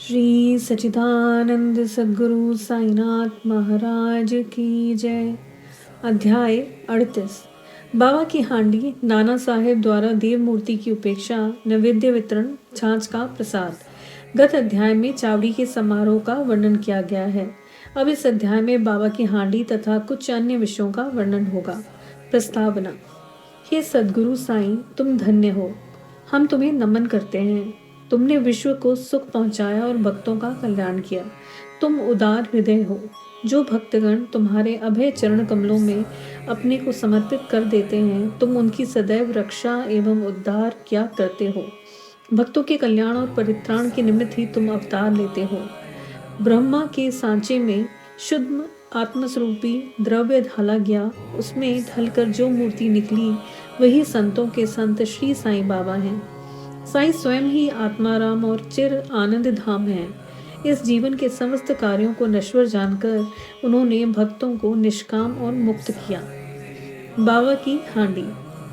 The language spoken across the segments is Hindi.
श्री सच्चिदानंद सद्गुरु साईनाथ महाराज की जय। अध्याय 38। बाबा की हांडी, नाना साहेब द्वारा देव मूर्ति की उपेक्षा, नैवेद्य वितरण, छाछ का प्रसाद। गत अध्याय में चावड़ी के समारोह का वर्णन किया गया है। अब इस अध्याय में बाबा की हांडी तथा कुछ अन्य विषयों का वर्णन होगा। प्रस्तावना। हे सद्गुरु साईं, तुम धन्य हो। हम तुम्हें नमन करते हैं। तुमने विश्व को सुख पहुंचाया और भक्तों का कल्याण किया। तुम उदार हृदय हो। जो भक्तगण तुम्हारे अभय चरण कमलों में अपने को समर्पित कर देते हैं, तुम उनकी सदैव रक्षा एवं उद्धार किया करते हो। भक्तों के कल्याण और परित्राण के निमित्त ही तुम अवतार लेते हो। ब्रह्मा के सांचे में शुद्ध आत्मस्वरूपी द्रव्य ढाला गया, उसमें ढलकर जो मूर्ति निकली वही संतों के संत श्री साईं बाबा हैं। साईं स्वयं ही आत्माराम और चिर आनंद धाम है। इस जीवन के समस्त कार्यों को नश्वर जानकर उन्होंने भक्तों को निष्काम और मुक्त किया। बाबा की हांडी।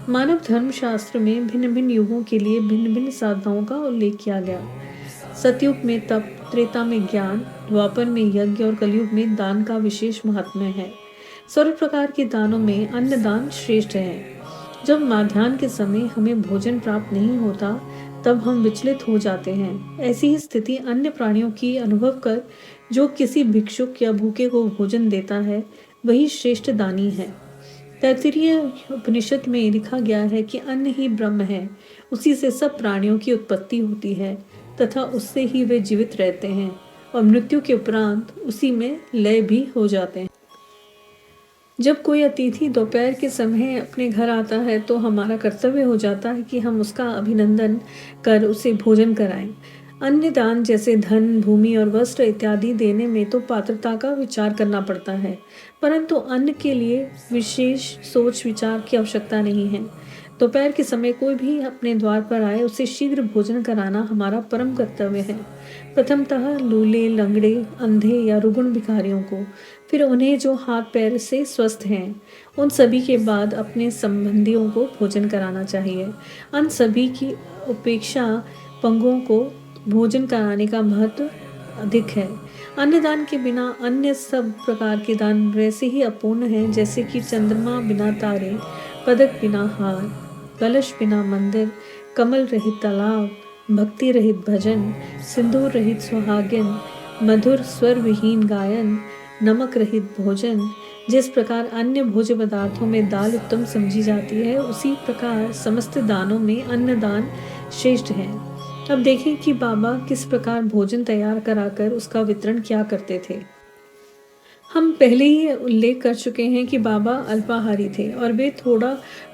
मानव धर्म शास्त्र में भिन्न भिन्न युगों के लिए भिन्न भिन्न साधनाओं का उल्लेख किया गया। सतयुग में तप, त्रेता में ज्ञान, द्वापर में यज्ञ और कलयुग में दान का विशेष महात्म्य है। सर्व प्रकार के दानों में अन्नदान श्रेष्ठ है। जब माध्याह्न के समय हमें भोजन प्राप्त नहीं होता, तब हम विचलित हो जाते हैं। ऐसी ही स्थिति अन्य प्राणियों की अनुभव कर जो किसी भिक्षुक या भूखे को भोजन देता है, वही श्रेष्ठ दानी है। तैत्तिरीय उपनिषद में लिखा गया है कि अन्न ही ब्रह्म है। उसी से सब प्राणियों की उत्पत्ति होती है तथा उससे ही वे जीवित रहते हैं और मृत्यु के उपरांत उसी में लय भी हो जाते हैं। जब कोई अतिथि दोपहर के समय अपने घर आता है तो हमारा कर्तव्य हो जाता है कि हम उसका अभिनंदन कर उसे भोजन कराएं। अन्य दान जैसे धन, भूमि और वस्त्र इत्यादि देने में तो पात्रता का विचार करना पड़ता है, परंतु अन्न के लिए विशेष सोच विचार की आवश्यकता नहीं है। दोपहर के समय कोई भी अपने द्वार पर आए, उसे शीघ्र भोजन कराना हमारा परम कर्तव्य है। प्रथमतः लूले, लंगड़े, अंधे या रुग्ण भिखारियों को, फिर उन्हें जो हाथ पैर से स्वस्थ हैं, उन सभी के बाद अपने संबंधियों को भोजन कराना चाहिए। अन सभी की उपेक्षा पंगुओं को भोजन कराने का महत्व अधिक है। अन्नदान के बिना अन्य सब प्रकार के दान वैसे ही अपूर्ण हैं जैसे कि चंद्रमा बिना तारे, पदक बिना हार, कलश बिना मंदिर, कमल रहित तालाब, भक्ति रहित भजन, सिंदूर रहित सुहागिन, मधुर स्वर विहीन गायन, नमक रहित भोजन। जिस प्रकार अन्य भोज्य पदार्थों में दाल उत्तम समझी जाती है, उसी प्रकार समस्त दानों में अन्नदान श्रेष्ठ है। अब देखें कि बाबा किस प्रकार भोजन तैयार कराकर उसका वितरण किया करते थे। हम पहले ही उल्लेख कर चुके हैं कि बाबा अल्पाहारी थे और वे थोड़ा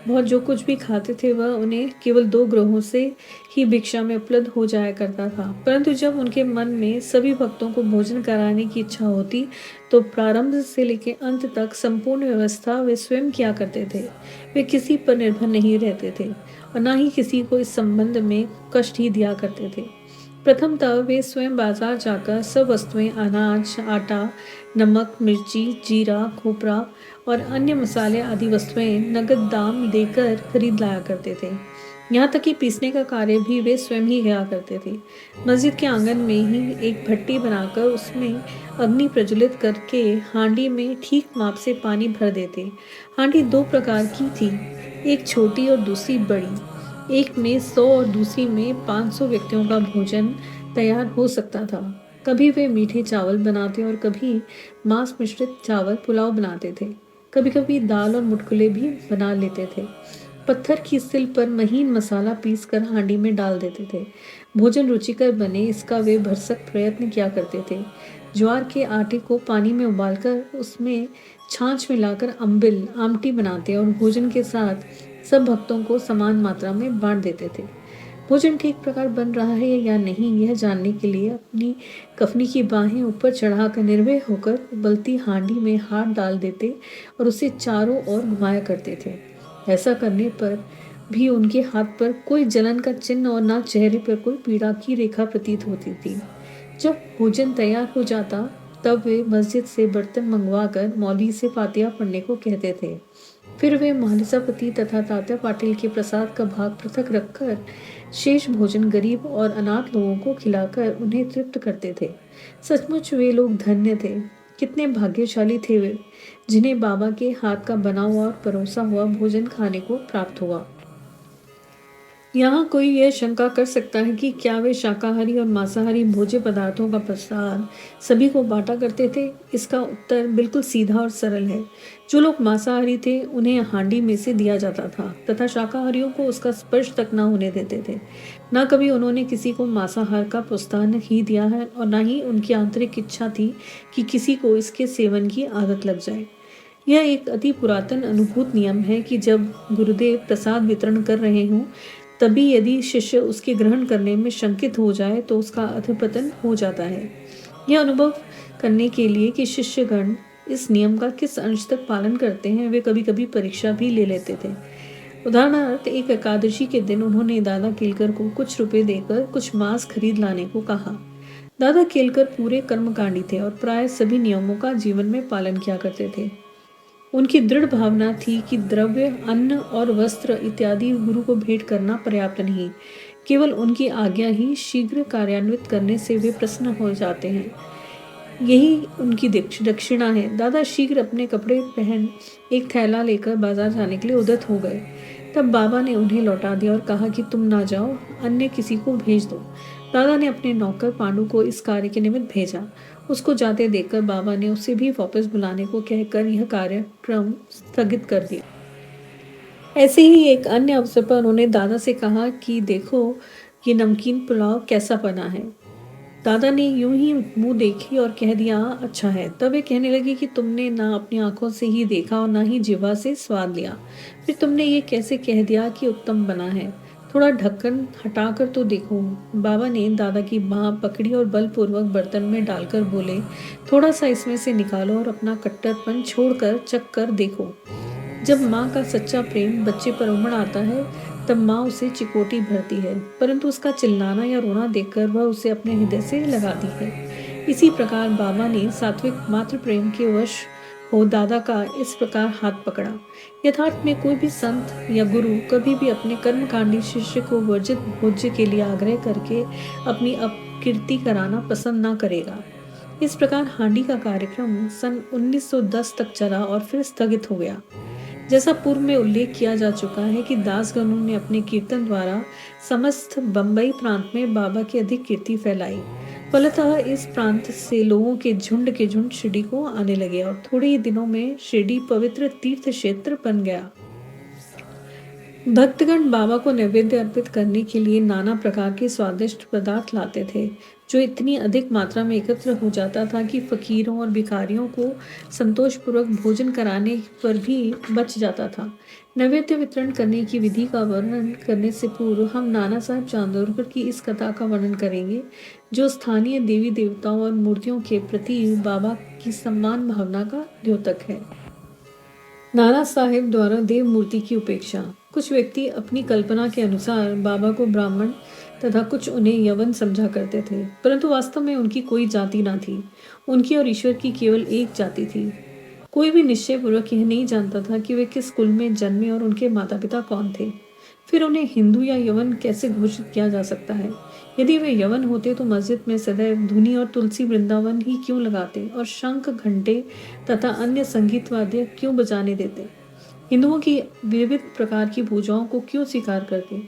बहुत जो कुछ भी खाते थे वह उन्हें केवल 2 ग्रहों से ही भिक्षा में उपलब्ध हो जाया करता था। परंतु जब उनके मन में सभी भक्तों को भोजन कराने की इच्छा होती, तो प्रारंभ से लेकर अंत तक संपूर्ण व्यवस्था वे स्वयं किया करते थे। वे किसी पर निर्भर नहीं रहते थे और न ही किसी को इस संबंध में कष्ट ही दिया करते थे। प्रथमतः वे स्वयं बाजार जाकर सब वस्तुएं, अनाज, आटा, नमक, मिर्ची, जीरा, खोपरा और अन्य मसाले आदि वस्तुएं नगद दाम देकर खरीद लाया करते थे। यहाँ तक कि पीसने का कार्य भी वे स्वयं ही किया करते थे। मस्जिद के आंगन में ही एक भट्टी बनाकर उसमें अग्नि प्रज्वलित करके हांडी में ठीक माप से पानी भर देते। हांडी 2 प्रकार की थी, एक छोटी और दूसरी बड़ी। एक में 100 और दूसरी में 500 व्यक्तियों का भोजन तैयार हो सकता था। कभी वे मीठे चावल बनाते और कभी मांस मिश्रित चावल पुलाव बनाते थे। कभी कभी दाल और मुटकुले भी बना लेते थे। पत्थर की सिल पर महीन मसाला पीसकर हांडी में डाल देते थे। भोजन रुचिकर बने, इसका वे भरसक प्रयत्न किया करते थे। ज्वार के आटे को पानी में उबालकर उसमें छाछ मिलाकर अम्बिल, आमटी बनाते और भोजन के साथ सब भक्तों को समान मात्रा में बांट देते थे। भोजन ठीक प्रकार बन रहा है या नहीं, यह जानने के लिए अपनी कफनी की बाहें ऊपर चढ़ाकर निर्भय होकर उबलती हांडी में हाथ डाल देते और उसे चारों ओर घुमाया करते थे। ऐसा करने पर भी उनके हाथ पर कोई जलन का चिन्ह और ना चेहरे पर कोई पीड़ा की रेखा प्रतीत होती थी। जब भोजन तैयार हो जाता, तब वे मस्जिद से बर्तन मंगवाकर मौलवी से फातिहा पढ़ने को कहते थे। फिर वे महालिसापति तथा तात्या पाटिल के प्रसाद का भाग पृथक रखकर शेष भोजन गरीब और अनाथ लोगों को खिलाकर उन्हें तृप्त करते थे। सचमुच वे लोग धन्य थे। कितने भाग्यशाली थे वे, जिन्हें बाबा के हाथ का बना हुआ और परोसा हुआ भोजन खाने को प्राप्त हुआ। यहाँ कोई यह शंका कर सकता है कि क्या वे शाकाहारी और मांसाहारी भोज्य पदार्थों का प्रसाद सभी को बांटा करते थे। इसका उत्तर बिल्कुल सीधा और सरल है। जो लोग मांसाहारी थे उन्हें हांडी में से दिया जाता था तथा शाकाहारियों को उसका स्पर्श तक न होने देते थे। न कभी उन्होंने किसी को मांसाहार का प्रोत्साहन ही दिया है और न ही उनकी आंतरिक इच्छा थी कि किसी को इसके सेवन की आदत लग जाए। यह एक अति पुरातन अनुभूत नियम है कि जब गुरुदेव प्रसाद वितरण कर रहे हों, तभी यदि शिष्य उसके ग्रहण करने में शंकित हो जाए तो उसका अधपतन हो जाता है। यह अनुभव करने के लिए कि शिष्यगण इस नियम का किस अंश तक पालन करते हैं, वे कभी कभी परीक्षा भी ले लेते थे। उदाहरणार्थ, एक एकादशी के दिन उन्होंने दादा केलकर को कुछ रुपए देकर कुछ मांस खरीद लाने को कहा। दादा केलकर पूरे कर्मकांडी थे और प्राय सभी नियमों का जीवन में पालन किया करते थे। उनकी दृढ़ भावना थी कि द्रव्य, अन्न और वस्त्र इत्यादि गुरु को भेंट करना पर्याप्त नहीं, केवल उनकी आज्ञा ही शीघ्र कार्यान्वित करने से वे प्रसन्न हो जाते हैं। यही उनकी दक्षिणा है। दादा शीघ्र अपने कपड़े पहन एक थैला लेकर बाजार जाने के लिए उद्यत हो गए। तब बाबा ने उन्हें लौटा दिया और कहा कि तुम ना जाओ, अन्य किसी को भेज दो। दादा ने अपने नौकर पांडु को इस कार्य के निमित्त भेजा। उसको जाते देखकर बाबा ने उसे भी वापस बुलाने को कहकर यह कार्यक्रम स्थगित कर दिया। ऐसे ही एक अन्य अवसर पर उन्होंने दादा से कहा कि देखो, ये नमकीन पुलाव कैसा बना है। दादा ने यूं ही मुंह देखी और कह दिया, अच्छा है। तब वे कहने लगे कि तुमने ना अपनी आंखों से ही देखा और ना ही जिह्वा से स्वाद लिया, फिर तुमने ये कैसे कह दिया कि उत्तम बना है। थोड़ा ढक्कन हटाकर तो देखो। बाबा ने दादा की बाह पकड़ी और बलपूर्वक बर्तन में डालकर बोले, थोड़ा सा इसमें से निकालो और अपना कट्टरपन छोड़कर चख कर देखो। जब माँ का सच्चा प्रेम बच्चे पर उमड़ आता है, तब माँ उसे चिकोटी भरती है, परंतु उसका चिल्लाना या रोना देखकर वह उसे अपने हृदय से लगाती है। इसी प्रकार बाबा ने सात्विक मातृ प्रेम के वश हो दादा का इस प्रकार हाथ पकड़ा। यथार्थ में कोई भी संत या गुरु कभी भी अपने कर्मकांडी शिष्य को वर्जित भोज्य के लिए आग्रह करके अपनी अपकीर्ति कराना पसंद न करेगा। इस प्रकार हांडी का कार्यक्रम सन 1910 तक चला और फिर स्थगित हो गया। जैसा पूर्व में उल्लेख किया जा चुका है कि दासगणों ने अपने कीर्तन द्वारा समस्त बंबई प्रांत में बाबा की अधिक कीर्ति फैलाई। फलतः इस प्रांत से लोगों के झुंड शिरडी को आने लगे और थोड़े ही दिनों में शिरडी पवित्र तीर्थ क्षेत्र बन गया। भक्तगण बाबा को नैवेद्य अर्पित करने के लिए नाना प्रकार के स्वादिष्ट पदार्थ लाते थे, जो इतनी अधिक मात्रा में एकत्र हो जाता था कि फकीरों और भिखारियों को संतोषपूर्वक भोजन कराने पर भी बच जाता था। नैवेद्य वितरण करने की विधि का वर्णन करने से पूर्व हम नाना साहब चांदोरकर की इस कथा का वर्णन करेंगे, जो स्थानीय देवी देवताओं और मूर्तियों के प्रति बाबा की सम्मान भावना का द्योतक है। नाना साहेब द्वारा देव मूर्ति की उपेक्षा। कुछ व्यक्ति अपनी कल्पना के अनुसार बाबा को ब्राह्मण तथा कुछ उन्हें यवन समझा करते थे, परंतु वास्तव में उनकी कोई जाति न थी। उनकी और ईश्वर की केवल एक जाति थी। कोई भी निश्चय पूर्वक यह नहीं जानता था कि वे किस कुल में जन्मे और उनके माता पिता कौन थे। फिर उन्हें हिंदू या यवन कैसे घोषित किया जा सकता है? यदि वे यवन होते तो मस्जिद में सदैव धुनी और तुलसी वृंदावन ही क्यों लगाते और शंख, घंटे तथा अन्य संगीत वाद्य क्यों बजाने देते? हिंदुओं की विविध प्रकार की पूजाओं को क्यों स्वीकार करते?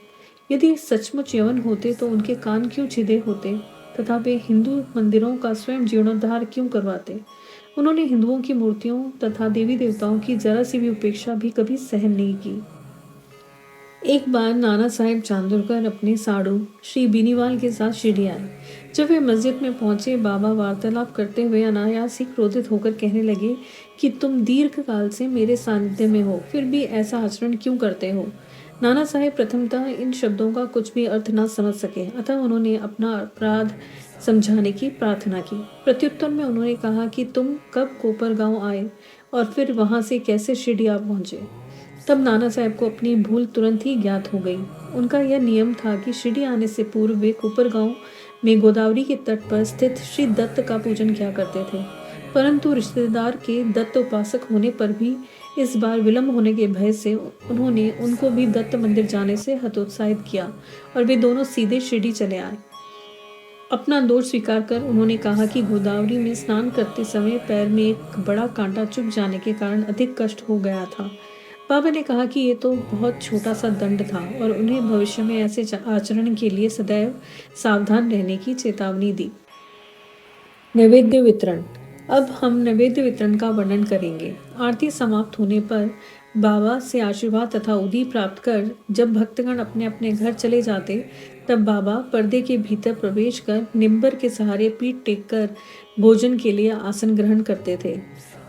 यदि सचमुच यवन होते तो उनके कान क्यों छिदे होते तथा वे हिंदू मंदिरों का स्वयं जीर्णोद्धार क्यों करवाते? उन्होंने हिंदुओं की मूर्तियों तथा देवी देवताओं की जरा सी भी उपेक्षा भी कभी सहन नहीं की। एक बार नाना साहेब चांदोरकर अपने साड़ू श्री बीनीवाल के साथ शिरडी आए। जब वे मस्जिद में पहुंचे, बाबा वार्तालाप करते हुए अनायास ही क्रोधित होकर कहने लगे कि तुम दीर्घ काल से मेरे सानिध्य में हो, फिर भी ऐसा आचरण क्यों करते हो? नाना साहेब प्रथमतः इन शब्दों का कुछ भी अर्थ न समझ सके, अतः उन्होंने अपना अपराध समझाने की प्रार्थना की। प्रत्युत्तर में उन्होंने कहा कि तुम कब कोपरगांव आए और फिर वहां से कैसे शिरडी आ पहुंचे? तब नाना साहब को अपनी भूल तुरंत ही ज्ञात हो गई। उनका यह नियम था कि शिरडी आने से पूर्व वे कोपरगांव में गोदावरी के तट पर स्थित श्री दत्त का पूजन किया करते थे, परंतु रिश्तेदार के दत्त उपासक होने पर भी इस बार विलंब होने के भय से उन्होंने उनको भी दत्त मंदिर जाने से हतोत्साहित किया और वे दोनों सीधे शिरडी चले आए। अपना दोष स्वीकार कर उन्होंने कहा कि गोदावरी में स्नान करते समय पैर में एक बड़ा कांटा चुभ जाने के कारण अधिक कष्ट हो गया था। बाबा ने कहा कि ये तो बहुत छोटा सा दंड था और उन्हें भविष्य में ऐसे आचरण के लिए सदैव सावधान रहने की चेतावनी दी। नैवेद्य वितरण। अब हम नैवेद्य वितरण का वर्णन करेंगे। आरती समाप्त होने पर बाबा से आशीर्वाद तथा उदी प्राप्त कर जब भक्तगण अपने अपने घर चले जाते, तब बाबा पर्दे के भीतर प्रवेश कर निम्बर के सहारे पीठ टेक कर भोजन के लिए आसन ग्रहण करते थे।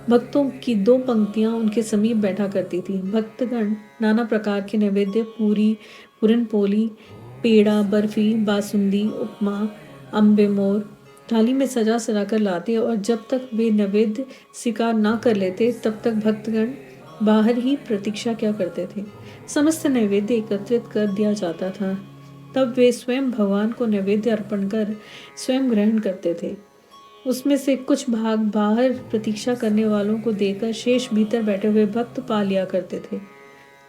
भक्तों की 2 पंक्तियां उनके समीप बैठा करती थी। भक्तगण नाना प्रकार के नैवेद्य, पूरी, पूरन पोली, पेड़ा, बर्फी, बासुंदी, उपमा, अम्बे मोर थाली में सजा सजा कर लाते और जब तक वे नैवेद्य स्वीकार ना कर लेते तब तक भक्तगण बाहर ही प्रतीक्षा क्या करते थे। समस्त नैवेद्य एकत्रित कर दिया जाता था, तब वे स्वयं भगवान को नैवेद्य अर्पण कर स्वयं ग्रहण करते थे। उसमें से कुछ भाग बाहर प्रतीक्षा करने वालों को देकर शेष भीतर बैठे हुए भक्त पा लिया करते थे।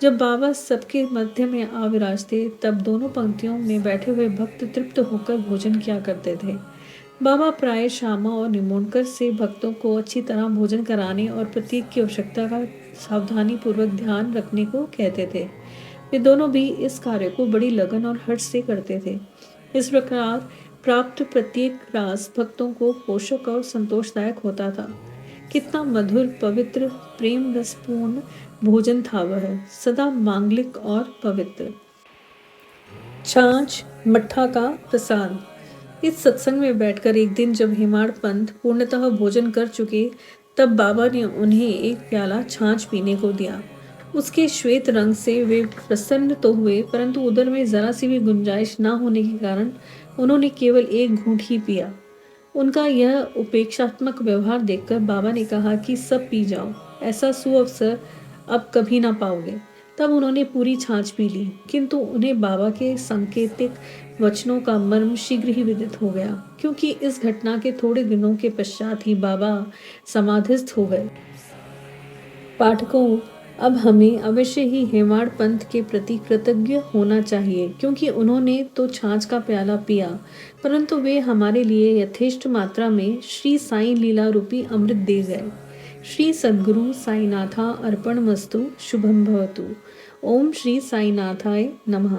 जब बाबा सबके मध्य में आ विराजते तब दोनों पंक्तियों में बैठे हुए भक्त तृप्त होकर भोजन किया करते थे। बाबा प्राय श्यामा और निमोणकर से भक्तों को अच्छी तरह भोजन कराने और प्रत्येक की आवश्यकता का सावधानी पूर्वक ध्यान रखने को कहते थे। वे दोनों भी इस कार्य को बड़ी लगन और हर्ष से करते थे। इस प्रकार प्राप्त प्रत्येक रास भक्तों को पोषक और संतोषदायक होता था। कितना मधुर, पवित्र, प्रेम रसपूर्ण भोजन था वह, सदा मांगलिक और पवित्र। छाछ मट्ठा का प्रसाद। इस सत्संग में बैठकर एक दिन जब हेमाड़ पंथ पूर्णतः भोजन कर चुके, तब बाबा ने उन्हें एक प्याला छाछ पीने को दिया। उसके श्वेत रंग से वे प्रसन्न तो हुए, परंतु उदर में जरा सी भी गुंजाइश न होने के कारण उन्होंने केवल एक घूंट ही पिया। उनका यह उपेक्षात्मक व्यवहार देखकर बाबा ने कहा कि सब पी जाओ, ऐसा सुअवसर अब कभी ना पाओगे। तब उन्होंने पूरी छाछ पी ली, किंतु उन्हें बाबा के सांकेतिक वचनों का मर्म शीघ्र ही विदित हो गया, क्योंकि इस घटना के थोड़े दिनों के पश्चात ही बाबा समाधिस्थ हो गए। पाठकों, अब हमें अवश्य ही हेमाड़ पंथ के प्रति कृतज्ञ होना चाहिए, क्योंकि उन्होंने तो छाछ का प्याला पिया, परंतु वे हमारे लिए यथेष्ट मात्रा में श्री साईं लीला रूपी अमृत दे गए। श्री सद्गुरु साईनाथा अर्पणमस्तु। शुभम भवतु। ओम श्री साईनाथाय नमः।